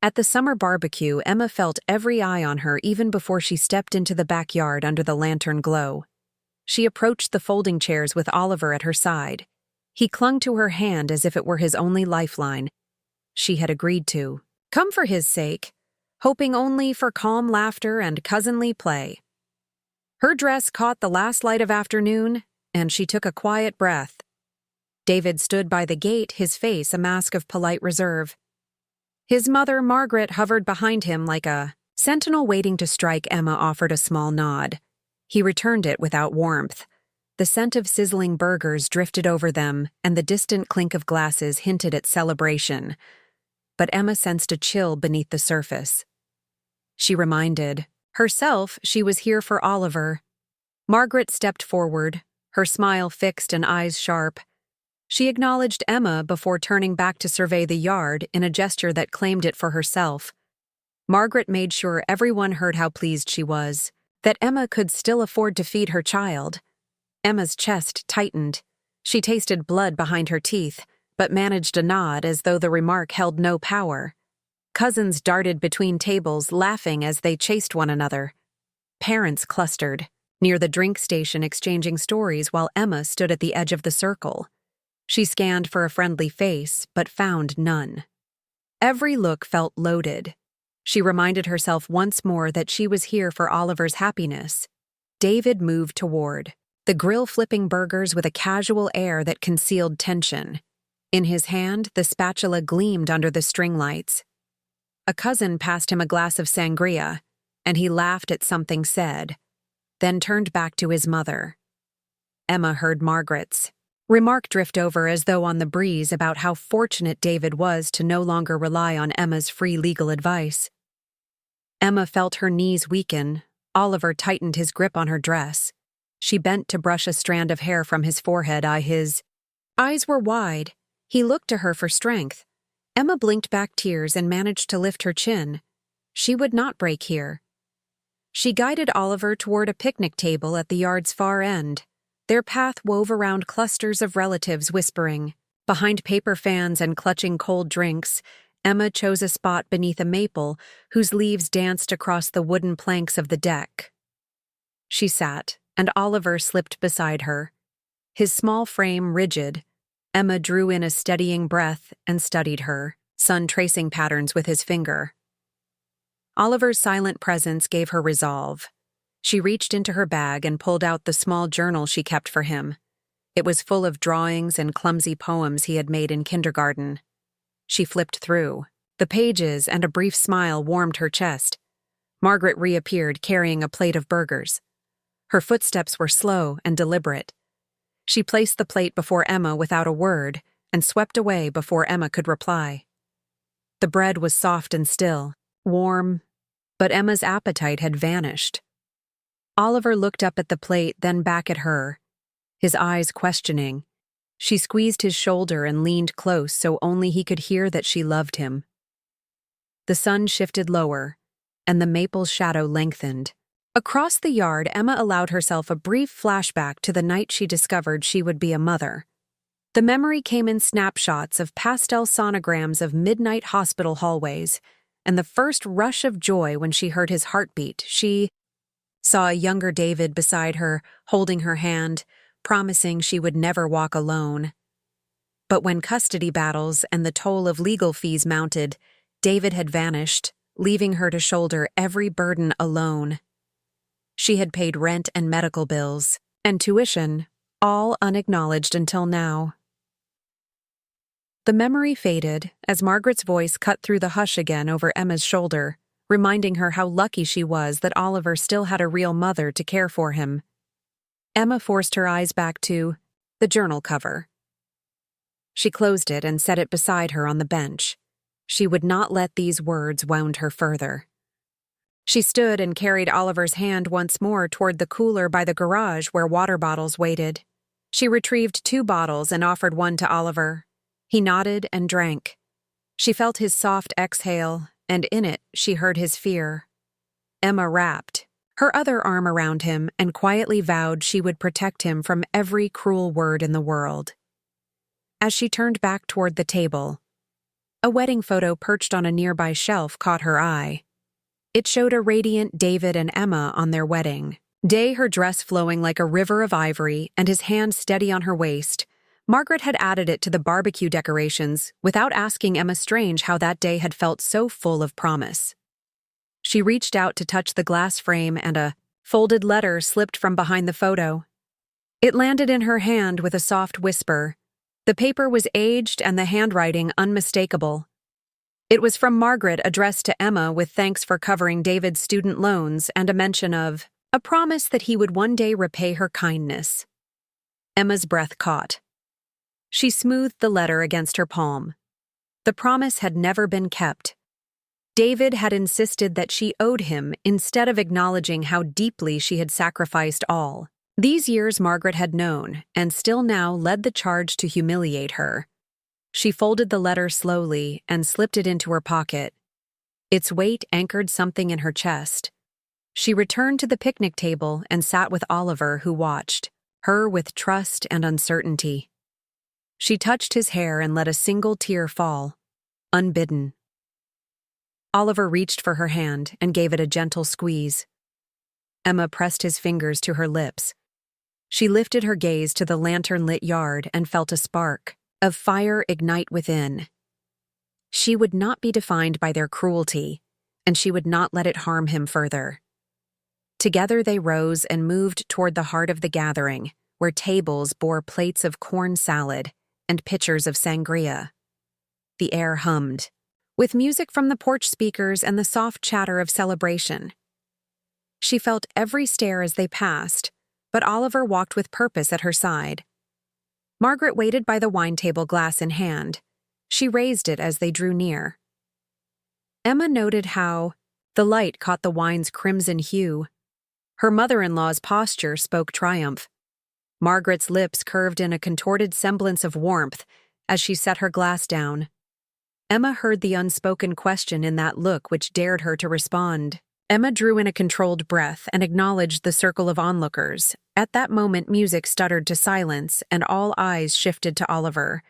At the summer barbecue, Emma felt every eye on her even before she stepped into the backyard under the lantern glow. She approached the folding chairs with Oliver at her side. He clung to her hand as if it were his only lifeline. She had agreed to come for his sake, hoping only for calm laughter and cousinly play. Her dress caught the last light of afternoon, and she took a quiet breath. David stood by the gate, his face a mask of polite reserve. His mother, Margaret, hovered behind him like a sentinel waiting to strike. Emma offered a small nod. He returned it without warmth. The scent of sizzling burgers drifted over them, and the distant clink of glasses hinted at celebration. But Emma sensed a chill beneath the surface. She reminded herself she was here for Oliver. Margaret stepped forward, her smile fixed and eyes sharp. She acknowledged Emma before turning back to survey the yard in a gesture that claimed it for herself. Margaret made sure everyone heard how pleased she was, that Emma could still afford to feed her child. Emma's chest tightened. She tasted blood behind her teeth, but managed a nod as though the remark held no power. Cousins darted between tables, laughing as they chased one another. Parents clustered near the drink station exchanging stories while Emma stood at the edge of the circle. She scanned for a friendly face, but found none. Every look felt loaded. She reminded herself once more that she was here for Oliver's happiness. David moved toward the grill, flipping burgers with a casual air that concealed tension. In his hand, the spatula gleamed under the string lights. A cousin passed him a glass of sangria, and he laughed at something said, then turned back to his mother. Emma heard Margaret's remark drift over as though on the breeze about how fortunate David was to no longer rely on Emma's free legal advice. Emma felt her knees weaken. Oliver tightened his grip on her dress. She bent to brush a strand of hair from his forehead. His eyes were wide. He looked to her for strength. Emma blinked back tears and managed to lift her chin. She would not break here. She guided Oliver toward a picnic table at the yard's far end. Their path wove around clusters of relatives whispering. Behind paper fans and clutching cold drinks, Emma chose a spot beneath a maple whose leaves danced across the wooden planks of the deck. She sat, and Oliver slipped beside her. His small frame rigid, Emma drew in a steadying breath and studied her, sun tracing patterns with his finger. Oliver's silent presence gave her resolve. She reached into her bag and pulled out the small journal she kept for him. It was full of drawings and clumsy poems he had made in kindergarten. She flipped through the pages, and a brief smile warmed her chest. Margaret reappeared carrying a plate of burgers. Her footsteps were slow and deliberate. She placed the plate before Emma without a word and swept away before Emma could reply. The bread was soft and still, warm, but Emma's appetite had vanished. Oliver looked up at the plate, then back at her, his eyes questioning. She squeezed his shoulder and leaned close so only he could hear that she loved him. The sun shifted lower, and the maple's shadow lengthened. Across the yard, Emma allowed herself a brief flashback to the night she discovered she would be a mother. The memory came in snapshots of pastel sonograms of midnight hospital hallways, and the first rush of joy when she heard his heartbeat. She saw a younger David beside her, holding her hand, promising she would never walk alone. But when custody battles and the toll of legal fees mounted, David had vanished, leaving her to shoulder every burden alone. She had paid rent and medical bills, and tuition, all unacknowledged until now. The memory faded as Margaret's voice cut through the hush again over Emma's shoulder, reminding her how lucky she was that Oliver still had a real mother to care for him. Emma forced her eyes back to the journal cover. She closed it and set it beside her on the bench. She would not let these words wound her further. She stood and carried Oliver's hand once more toward the cooler by the garage where water bottles waited. She retrieved 2 bottles and offered one to Oliver. He nodded and drank. She felt his soft exhale, and in it she heard his fear. Emma wrapped her other arm around him and quietly vowed she would protect him from every cruel word in the world. As she turned back toward the table, A wedding photo perched on a nearby shelf caught her eye. It showed a radiant David and Emma on their wedding day, her dress flowing like a river of ivory and his hand steady on her waist. Margaret had added it to the barbecue decorations without asking Emma Strange how that day had felt so full of promise. She reached out to touch the glass frame and a folded letter slipped from behind the photo. It landed in her hand with a soft whisper. The paper was aged and the handwriting unmistakable. It was from Margaret, addressed to Emma with thanks for covering David's student loans and a mention of a promise that he would one day repay her kindness. Emma's breath caught. She smoothed the letter against her palm. The promise had never been kept. David had insisted that she owed him instead of acknowledging how deeply she had sacrificed all. These years Margaret had known, and still now led the charge to humiliate her. She folded the letter slowly and slipped it into her pocket. Its weight anchored something in her chest. She returned to the picnic table and sat with Oliver, who watched, her with trust and uncertainty. She touched his hair and let a single tear fall, unbidden. Oliver reached for her hand and gave it a gentle squeeze. Emma pressed his fingers to her lips. She lifted her gaze to the lantern-lit yard and felt a spark of fire ignite within. She would not be defined by their cruelty, and she would not let it harm him further. Together they rose and moved toward the heart of the gathering, where tables bore plates of corn salad and pitchers of sangria. The air hummed, with music from the porch speakers and the soft chatter of celebration. She felt every stare as they passed, but Oliver walked with purpose at her side. Margaret waited by the wine table, glass in hand. She raised it as they drew near. Emma noted how the light caught the wine's crimson hue. Her mother-in-law's posture spoke triumph. Margaret's lips curved in a contorted semblance of warmth as she set her glass down. Emma heard the unspoken question in that look which dared her to respond. Emma drew in a controlled breath and acknowledged the circle of onlookers. At that moment, music stuttered to silence, and all eyes shifted to Oliver.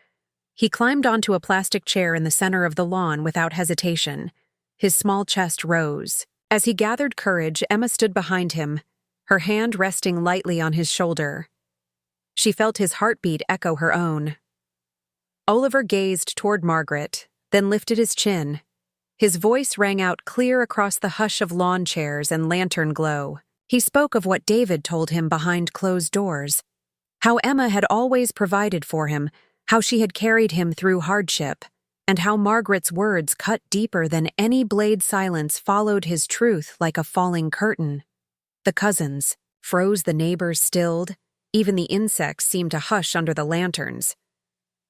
He climbed onto a plastic chair in the center of the lawn without hesitation. His small chest rose. As he gathered courage, Emma stood behind him, her hand resting lightly on his shoulder. She felt his heartbeat echo her own. Oliver gazed toward Margaret, then lifted his chin. His voice rang out clear across the hush of lawn chairs and lantern glow. He spoke of what David told him behind closed doors, how Emma had always provided for him, how she had carried him through hardship, and how Margaret's words cut deeper than any blade silence followed his truth like a falling curtain. The cousins froze, the neighbors stilled, even the insects seemed to hush under the lanterns.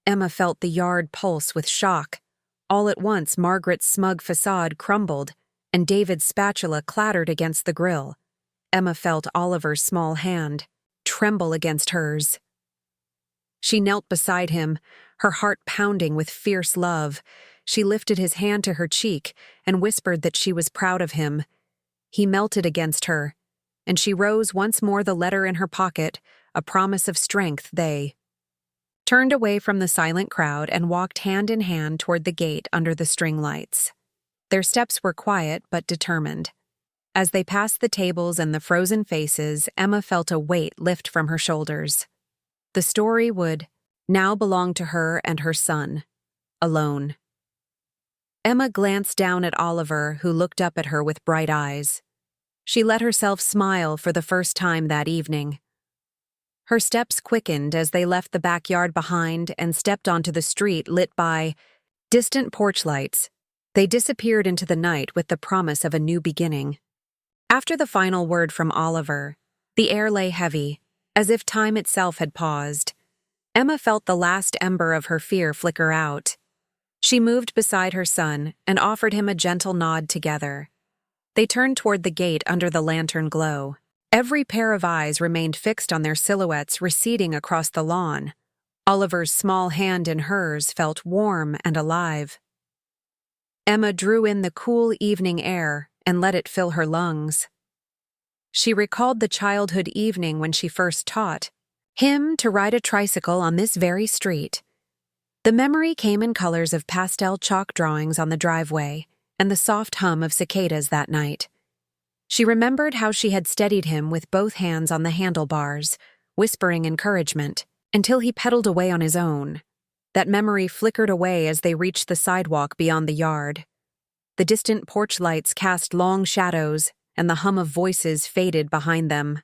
Emma felt the yard pulse with shock. All at once, Margaret's smug facade crumbled, and David's spatula clattered against the grill. Emma felt Oliver's small hand tremble against hers. She knelt beside him, her heart pounding with fierce love. She lifted his hand to her cheek and whispered that she was proud of him. He melted against her, and she rose once more, the letter in her pocket, a promise of strength. They turned away from the silent crowd and walked hand in hand toward the gate under the string lights. Their steps were quiet but determined. As they passed the tables and the frozen faces, Emma felt a weight lift from her shoulders. The story would now belong to her and her son, alone. Emma glanced down at Oliver, who looked up at her with bright eyes. She let herself smile for the first time that evening. Her steps quickened as they left the backyard behind and stepped onto the street lit by distant porch lights. They disappeared into the night with the promise of a new beginning. After the final word from Oliver, the air lay heavy, as if time itself had paused. Emma felt the last ember of her fear flicker out. She moved beside her son and offered him a gentle nod together. They turned toward the gate under the lantern glow. Every pair of eyes remained fixed on their silhouettes receding across the lawn. Oliver's small hand in hers felt warm and alive. Emma drew in the cool evening air and let it fill her lungs. She recalled the childhood evening when she first taught him to ride a tricycle on this very street. The memory came in colors of pastel chalk drawings on the driveway and the soft hum of cicadas that night. She remembered how she had steadied him with both hands on the handlebars, whispering encouragement, until he pedaled away on his own. That memory flickered away as they reached the sidewalk beyond the yard. The distant porch lights cast long shadows, and the hum of voices faded behind them.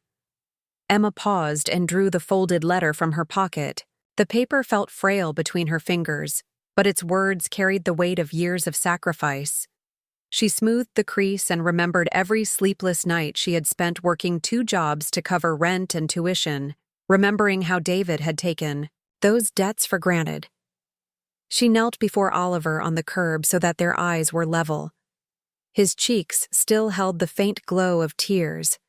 Emma paused and drew the folded letter from her pocket. The paper felt frail between her fingers, but its words carried the weight of years of sacrifice. She smoothed the crease and remembered every sleepless night she had spent working 2 jobs to cover rent and tuition, remembering how David had taken those debts for granted. She knelt before Oliver on the curb so that their eyes were level. His cheeks still held the faint glow of tears,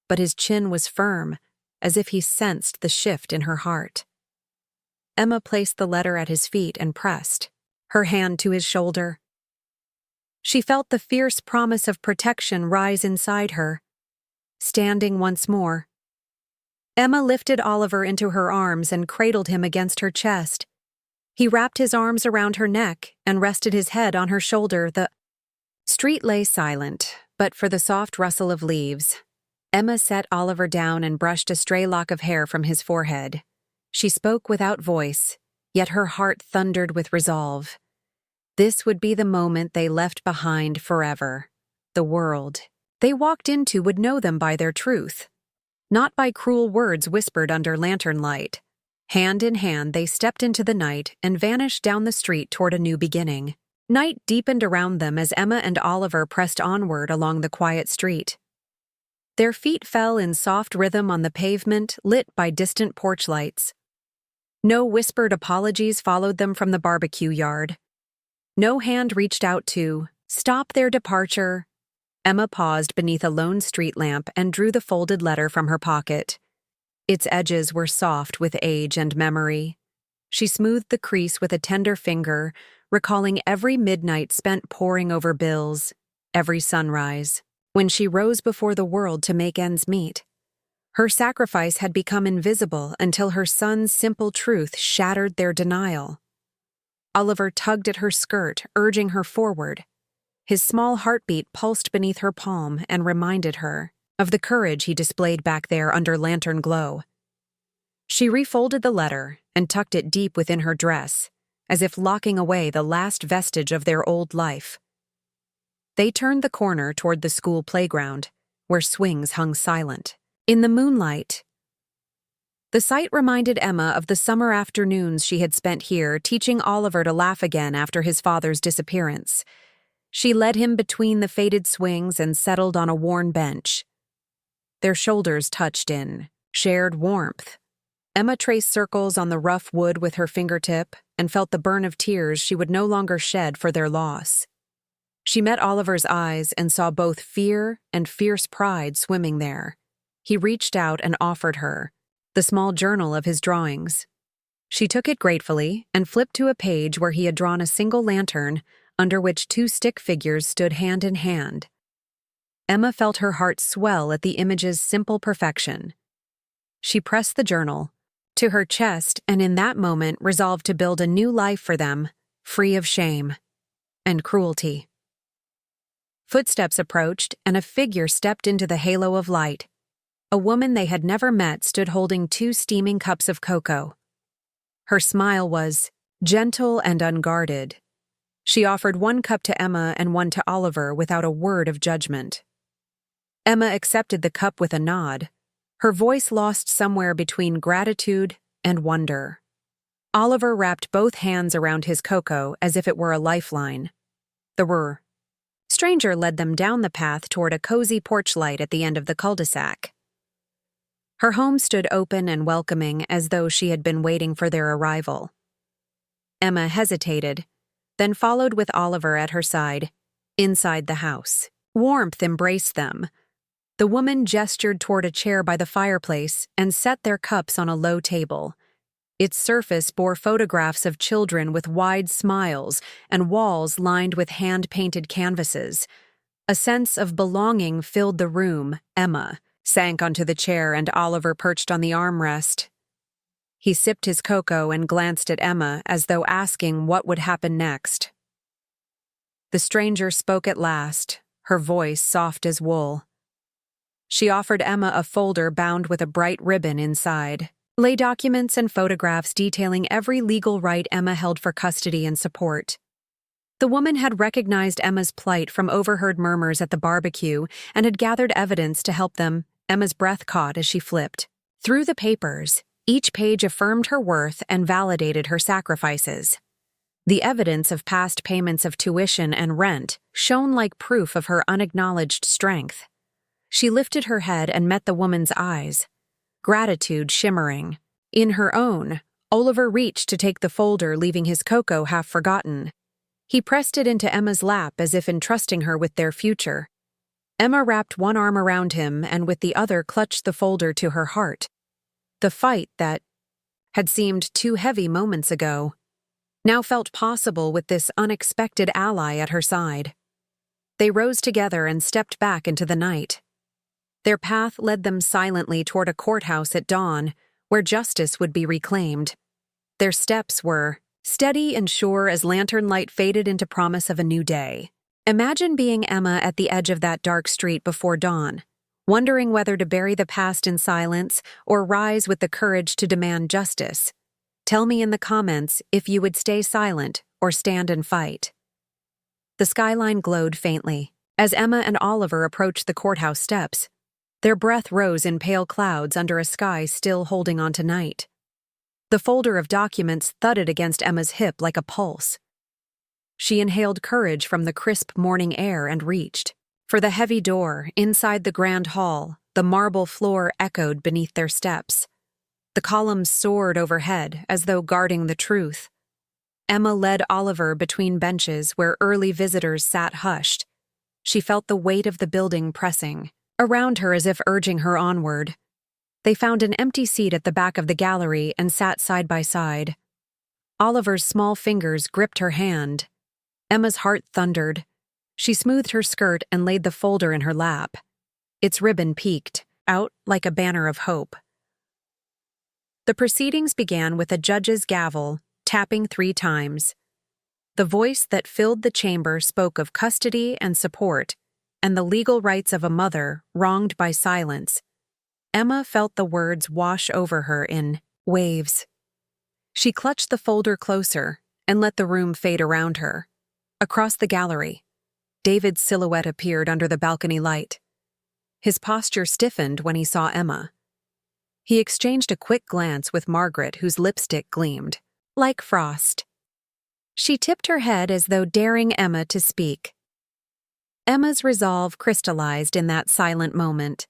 but his chin was firm, as if he sensed the shift in her heart. Emma placed the letter at his feet and pressed, her hand to his shoulder. She felt the fierce promise of protection rise inside her. Standing once more, Emma lifted Oliver into her arms and cradled him against her chest. He wrapped his arms around her neck and rested his head on her shoulder. The street lay silent, but for the soft rustle of leaves. Emma set Oliver down and brushed a stray lock of hair from his forehead. She spoke without voice, yet her heart thundered with resolve. This would be the moment they left behind forever. The world they walked into would know them by their truth, not by cruel words whispered under lantern light. Hand in hand, they stepped into the night and vanished down the street toward a new beginning. Night deepened around them as Emma and Oliver pressed onward along the quiet street. Their feet fell in soft rhythm on the pavement lit by distant porch lights. No whispered apologies followed them from the barbecue yard. No hand reached out to stop their departure. Emma paused beneath a lone street lamp and drew the folded letter from her pocket. Its edges were soft with age and memory. She smoothed the crease with a tender finger, recalling every midnight spent poring over bills, every sunrise, when she rose before the world to make ends meet. Her sacrifice had become invisible until her son's simple truth shattered their denial. Oliver tugged at her skirt, urging her forward. His small heartbeat pulsed beneath her palm and reminded her of the courage he displayed back there under lantern glow. She refolded the letter and tucked it deep within her dress, as if locking away the last vestige of their old life. They turned the corner toward the school playground, where swings hung silent. In the moonlight, the sight reminded Emma of the summer afternoons she had spent here teaching Oliver to laugh again after his father's disappearance. She led him between the faded swings and settled on a worn bench. Their shoulders touched in shared warmth. Emma traced circles on the rough wood with her fingertip and felt the burn of tears she would no longer shed for their loss. She met Oliver's eyes and saw both fear and fierce pride swimming there. He reached out and offered her the small journal of his drawings. She took it gratefully and flipped to a page where he had drawn a single lantern under which 2 stick figures stood hand in hand. Emma felt her heart swell at the image's simple perfection. She pressed the journal to her chest and in that moment resolved to build a new life for them, free of shame and cruelty. Footsteps approached and a figure stepped into the halo of light. A woman they had never met stood holding 2 steaming cups of cocoa. Her smile was gentle and unguarded. She offered 1 cup to Emma and 1 to Oliver without a word of judgment. Emma accepted the cup with a nod, her voice lost somewhere between gratitude and wonder. Oliver wrapped both hands around his cocoa as if it were a lifeline. The stranger led them down the path toward a cozy porch light at the end of the cul-de-sac. Her home stood open and welcoming as though she had been waiting for their arrival. Emma hesitated, then followed with Oliver at her side, inside the house. Warmth embraced them. The woman gestured toward a chair by the fireplace and set their cups on a low table. Its surface bore photographs of children with wide smiles and walls lined with hand-painted canvases. A sense of belonging filled the room. Emma sank onto the chair and Oliver perched on the armrest. He sipped his cocoa and glanced at Emma as though asking what would happen next. The stranger spoke at last, her voice soft as wool. She offered Emma a folder bound with a bright ribbon inside. Lay documents and photographs detailing every legal right Emma held for custody and support. The woman had recognized Emma's plight from overheard murmurs at the barbecue and had gathered evidence to help them. Emma's breath caught as she flipped through the papers. Each page affirmed her worth and validated her sacrifices. The evidence of past payments of tuition and rent shone like proof of her unacknowledged strength. She lifted her head and met the woman's eyes, gratitude shimmering. In her own, Oliver reached to take the folder, leaving his cocoa half forgotten. He pressed it into Emma's lap as if entrusting her with their future. Emma wrapped one arm around him and with the other clutched the folder to her heart. The fight that had seemed too heavy moments ago now felt possible with this unexpected ally at her side. They rose together and stepped back into the night. Their path led them silently toward a courthouse at dawn, where justice would be reclaimed. Their steps were steady and sure as lantern light faded into promise of a new day. Imagine being Emma at the edge of that dark street before dawn, wondering whether to bury the past in silence or rise with the courage to demand justice. Tell me in the comments if you would stay silent or stand and fight. The skyline glowed faintly as Emma and Oliver approached the courthouse steps. Their breath rose in pale clouds under a sky still holding on to night. The folder of documents thudded against Emma's hip like a pulse. She inhaled courage from the crisp morning air and reached for the heavy door inside the grand hall. The marble floor echoed beneath their steps. The columns soared overhead as though guarding the truth. Emma led Oliver between benches where early visitors sat hushed. She felt the weight of the building pressing around her as if urging her onward. They found an empty seat at the back of the gallery and sat side by side. Oliver's small fingers gripped her hand. Emma's heart thundered. She smoothed her skirt and laid the folder in her lap. Its ribbon peeked out like a banner of hope. The proceedings began with a judge's gavel tapping 3 times. The voice that filled the chamber spoke of custody and support, and the legal rights of a mother wronged by silence. Emma felt the words wash over her in waves. She clutched the folder closer and let the room fade around her. Across the gallery, David's silhouette appeared under the balcony light. His posture stiffened when he saw Emma. He exchanged a quick glance with Margaret, whose lipstick gleamed like frost. She tipped her head as though daring Emma to speak. Emma's resolve crystallized in that silent moment.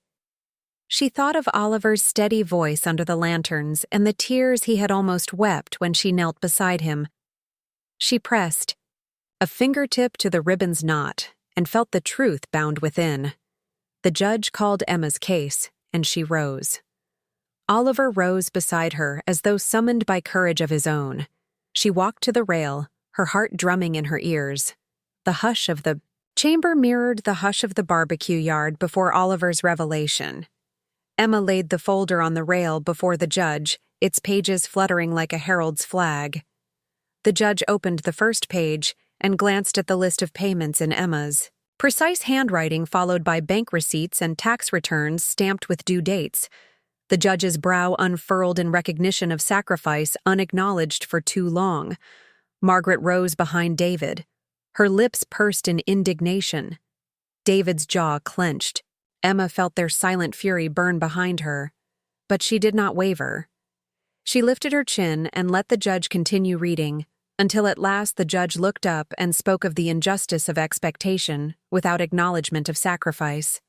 She thought of Oliver's steady voice under the lanterns and the tears he had almost wept when she knelt beside him. She pressed a fingertip to the ribbon's knot and felt the truth bound within. The judge called Emma's case, and she rose. Oliver rose beside her as though summoned by courage of his own. She walked to the rail, her heart drumming in her ears. The hush of the chamber mirrored the hush of the barbecue yard before Oliver's revelation. Emma laid the folder on the rail before the judge, its pages fluttering like a herald's flag. The judge opened the first page and glanced at the list of payments in Emma's precise handwriting, followed by bank receipts and tax returns stamped with due dates. The judge's brow unfurled in recognition of sacrifice unacknowledged for too long. Margaret rose behind David, her lips pursed in indignation. David's jaw clenched. Emma felt their silent fury burn behind her, but she did not waver. She lifted her chin and let the judge continue reading, until at last the judge looked up and spoke of the injustice of expectation without acknowledgement of sacrifice.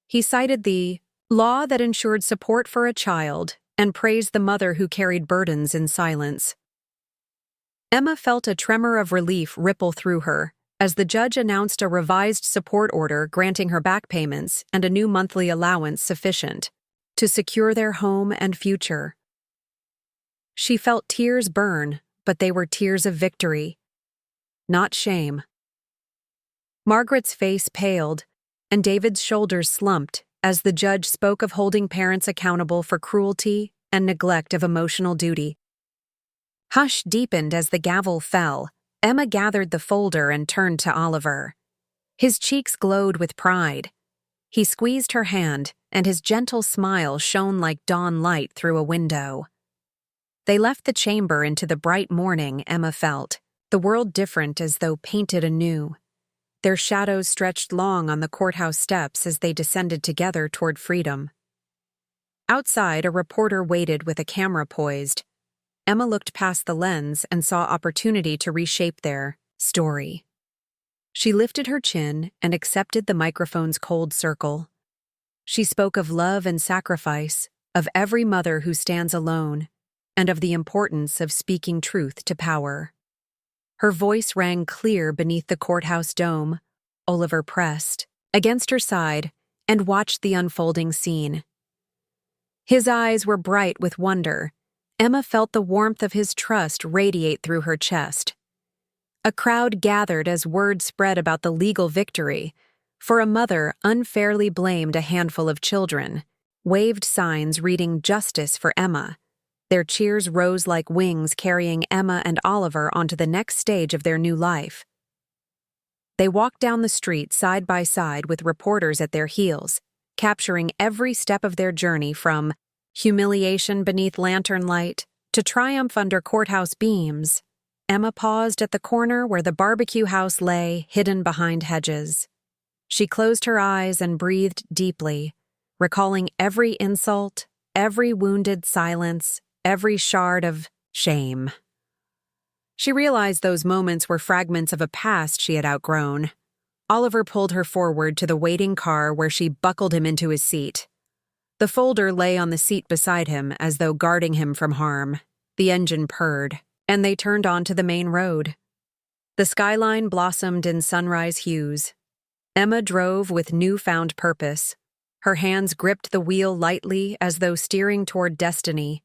He cited the law that ensured support for a child and praised the mother who carried burdens in silence. Emma felt a tremor of relief ripple through her as the judge announced a revised support order granting her back payments and a new monthly allowance sufficient to secure their home and future. She felt tears burn, but they were tears of victory, not shame. Margaret's face paled, and David's shoulders slumped as the judge spoke of holding parents accountable for cruelty and neglect of emotional duty. Hush deepened as the gavel fell. Emma gathered the folder and turned to Oliver. His cheeks glowed with pride. He squeezed her hand, and his gentle smile shone like dawn light through a window. They left the chamber into the bright morning. Emma felt the world different, as though painted anew. Their shadows stretched long on the courthouse steps as they descended together toward freedom. Outside, a reporter waited with a camera poised. Emma looked past the lens and saw opportunity to reshape their story. She lifted her chin and accepted the microphone's cold circle. She spoke of love and sacrifice, of every mother who stands alone, and of the importance of speaking truth to power. Her voice rang clear beneath the courthouse dome. Oliver pressed against her side and watched the unfolding scene. His eyes were bright with wonder. Emma felt the warmth of his trust radiate through her chest. A crowd gathered as word spread about the legal victory, for a mother unfairly blamed a handful of children, waved signs reading "Justice for Emma." Their cheers rose like wings, carrying Emma and Oliver onto the next stage of their new life. They walked down the street side by side with reporters at their heels, capturing every step of their journey from humiliation beneath lantern light to triumph under courthouse beams. Emma paused at the corner where the barbecue house lay, hidden behind hedges. She closed her eyes and breathed deeply, recalling every insult, every wounded silence, every shard of shame. She realized those moments were fragments of a past she had outgrown. Oliver pulled her forward to the waiting car where she buckled him into his seat. The folder lay on the seat beside him as though guarding him from harm. The engine purred, and they turned onto the main road. The skyline blossomed in sunrise hues. Emma drove with newfound purpose. Her hands gripped the wheel lightly as though steering toward destiny.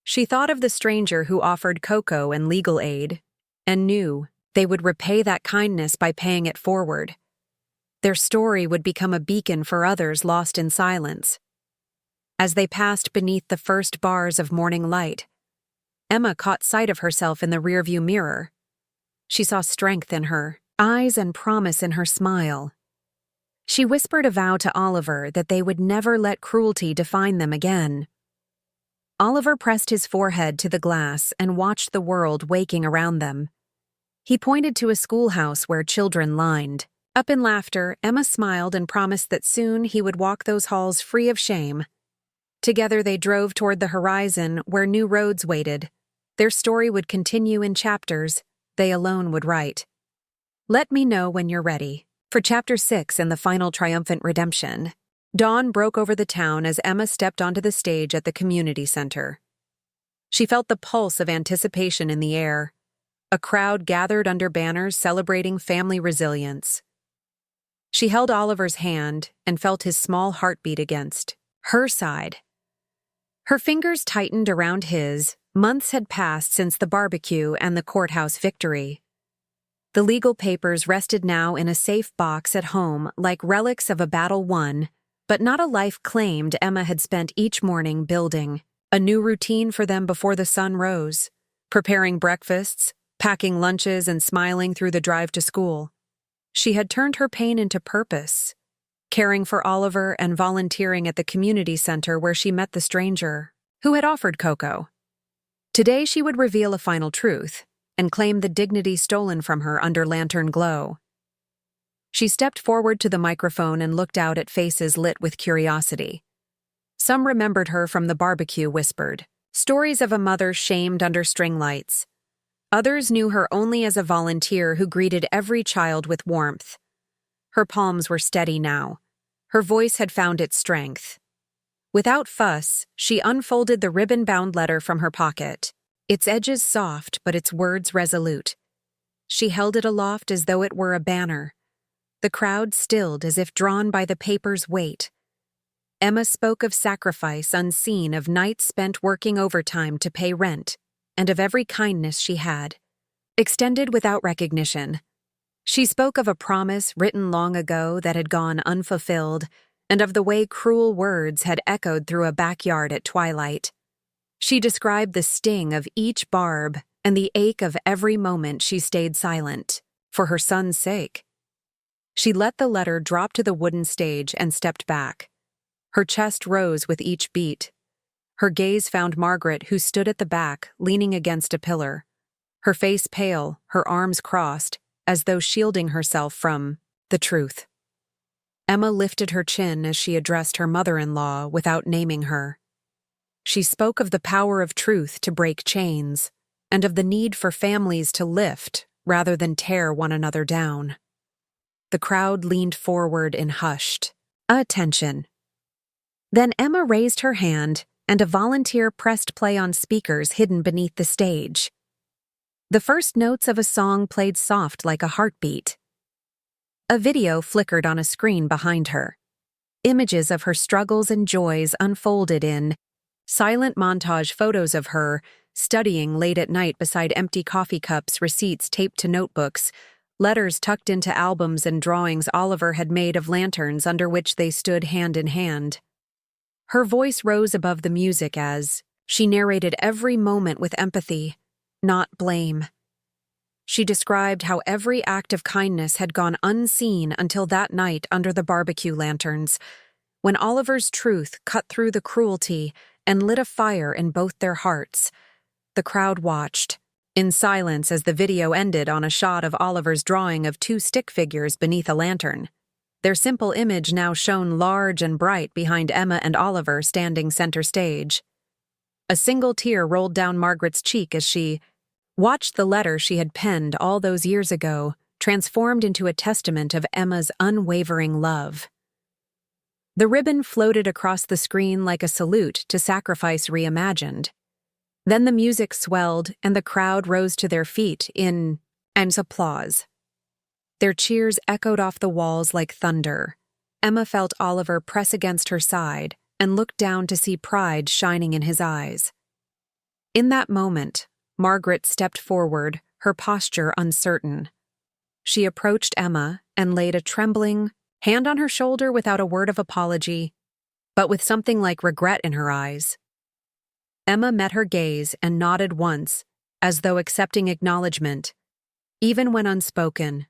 She thought of the stranger who offered cocoa and legal aid, and knew they would repay that kindness by paying it forward. Their story would become a beacon for others lost in silence. As they passed beneath the first bars of morning light, Emma caught sight of herself in the rearview mirror. She saw strength in her eyes and promise in her smile. She whispered a vow to Oliver that they would never let cruelty define them again. Oliver pressed his forehead to the glass and watched the world waking around them. He pointed to a schoolhouse where children lined. Up in laughter, Emma smiled and promised that soon he would walk those halls free of shame. Together they drove toward the horizon where new roads waited. Their story would continue in chapters they alone would write. Let me know when you're ready for Chapter 6 and the final triumphant redemption. Dawn broke over the town as Emma stepped onto the stage at the community center. She felt the pulse of anticipation in the air. A crowd gathered under banners celebrating family resilience. She held Oliver's hand and felt his small heartbeat against her side. Her fingers tightened around his. Months had passed since the barbecue and the courthouse victory. The legal papers rested now in a safe box at home like relics of a battle won, but not a life claimed. Emma had spent each morning building a new routine for them before the sun rose, preparing breakfasts, packing lunches, and smiling through the drive to school. She had turned her pain into purpose, caring for Oliver and volunteering at the community center where she met the stranger who had offered cocoa. Today she would reveal a final truth and claim the dignity stolen from her under lantern glow. She stepped forward to the microphone and looked out at faces lit with curiosity. Some remembered her from the barbecue, whispered stories of a mother shamed under string lights. Others knew her only as a volunteer who greeted every child with warmth. Her palms were steady now. Her voice had found its strength. Without fuss, she unfolded the ribbon-bound letter from her pocket, its edges soft but its words resolute. She held it aloft as though it were a banner. The crowd stilled as if drawn by the paper's weight. Emma spoke of sacrifice unseen, of nights spent working overtime to pay rent, and of every kindness she had, extended without recognition. She spoke of a promise written long ago that had gone unfulfilled, and of the way cruel words had echoed through a backyard at twilight. She described the sting of each barb and the ache of every moment she stayed silent, for her son's sake. She let the letter drop to the wooden stage and stepped back. Her chest rose with each beat. Her gaze found Margaret, who stood at the back, leaning against a pillar. Her face pale, her arms crossed, as though shielding herself from the truth. Emma lifted her chin as she addressed her mother-in-law without naming her. She spoke of the power of truth to break chains, and of the need for families to lift rather than tear one another down. The crowd leaned forward in hushed attention. Then Emma raised her hand, and a volunteer pressed play on speakers hidden beneath the stage. The first notes of a song played soft like a heartbeat. A video flickered on a screen behind her. Images of her struggles and joys unfolded in silent montage photos of her, studying late at night beside empty coffee cups, receipts taped to notebooks, letters tucked into albums, and drawings Oliver had made of lanterns under which they stood hand in hand. Her voice rose above the music as she narrated every moment with empathy, not blame. She described how every act of kindness had gone unseen until that night under the barbecue lanterns, when Oliver's truth cut through the cruelty and lit a fire in both their hearts. The crowd watched, in silence, as the video ended on a shot of Oliver's drawing of two stick figures beneath a lantern. Their simple image now shone large and bright behind Emma and Oliver standing center stage. A single tear rolled down Margaret's cheek as she watched the letter she had penned all those years ago, transformed into a testament of Emma's unwavering love. The ribbon floated across the screen like a salute to sacrifice reimagined. Then the music swelled and the crowd rose to their feet in applause. Their cheers echoed off the walls like thunder. Emma felt Oliver press against her side and looked down to see pride shining in his eyes. In that moment, Margaret stepped forward, her posture uncertain. She approached Emma and laid a trembling hand on her shoulder without a word of apology, but with something like regret in her eyes. Emma met her gaze and nodded once, as though accepting acknowledgement, even when unspoken.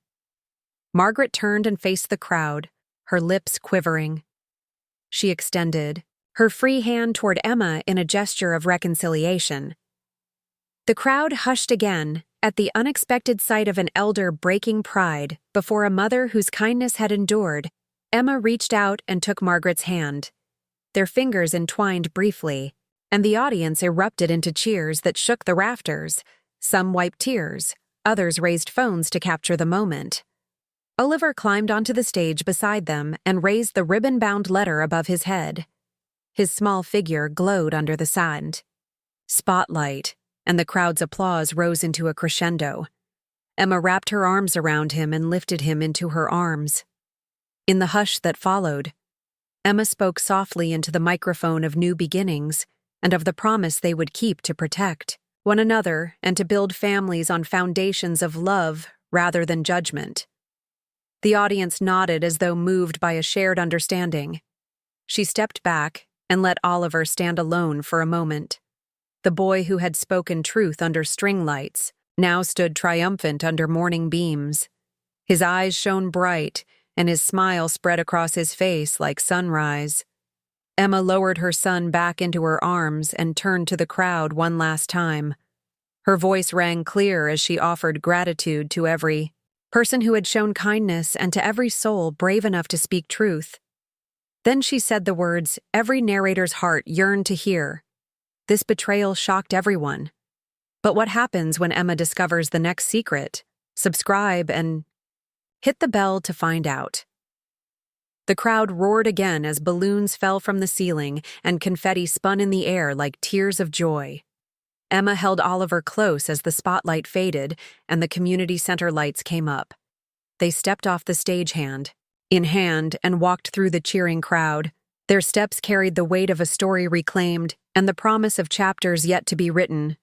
Margaret turned and faced the crowd, her lips quivering. She extended her free hand toward Emma in a gesture of reconciliation. The crowd hushed again at the unexpected sight of an elder breaking pride before a mother whose kindness had endured. Emma reached out and took Margaret's hand. Their fingers entwined briefly, and the audience erupted into cheers that shook the rafters. Some wiped tears, others raised phones to capture the moment. Oliver climbed onto the stage beside them and raised the ribbon-bound letter above his head. His small figure glowed under the sand. Spotlight, and the crowd's applause rose into a crescendo. Emma wrapped her arms around him and lifted him into her arms. In the hush that followed, Emma spoke softly into the microphone of new beginnings and of the promise they would keep to protect one another and to build families on foundations of love rather than judgment. The audience nodded as though moved by a shared understanding. She stepped back and let Oliver stand alone for a moment. The boy who had spoken truth under string lights now stood triumphant under morning beams. His eyes shone bright, and his smile spread across his face like sunrise. Emma lowered her son back into her arms and turned to the crowd one last time. Her voice rang clear as she offered gratitude to every person who had shown kindness and to every soul brave enough to speak truth. Then she said the words every narrator's heart yearned to hear. This betrayal shocked everyone. But what happens when Emma discovers the next secret? Subscribe and hit the bell to find out. The crowd roared again as balloons fell from the ceiling and confetti spun in the air like tears of joy. Emma held Oliver close as the spotlight faded and the community center lights came up. They stepped off the stagehand in hand and walked through the cheering crowd. Their steps carried the weight of a story reclaimed and the promise of chapters yet to be written.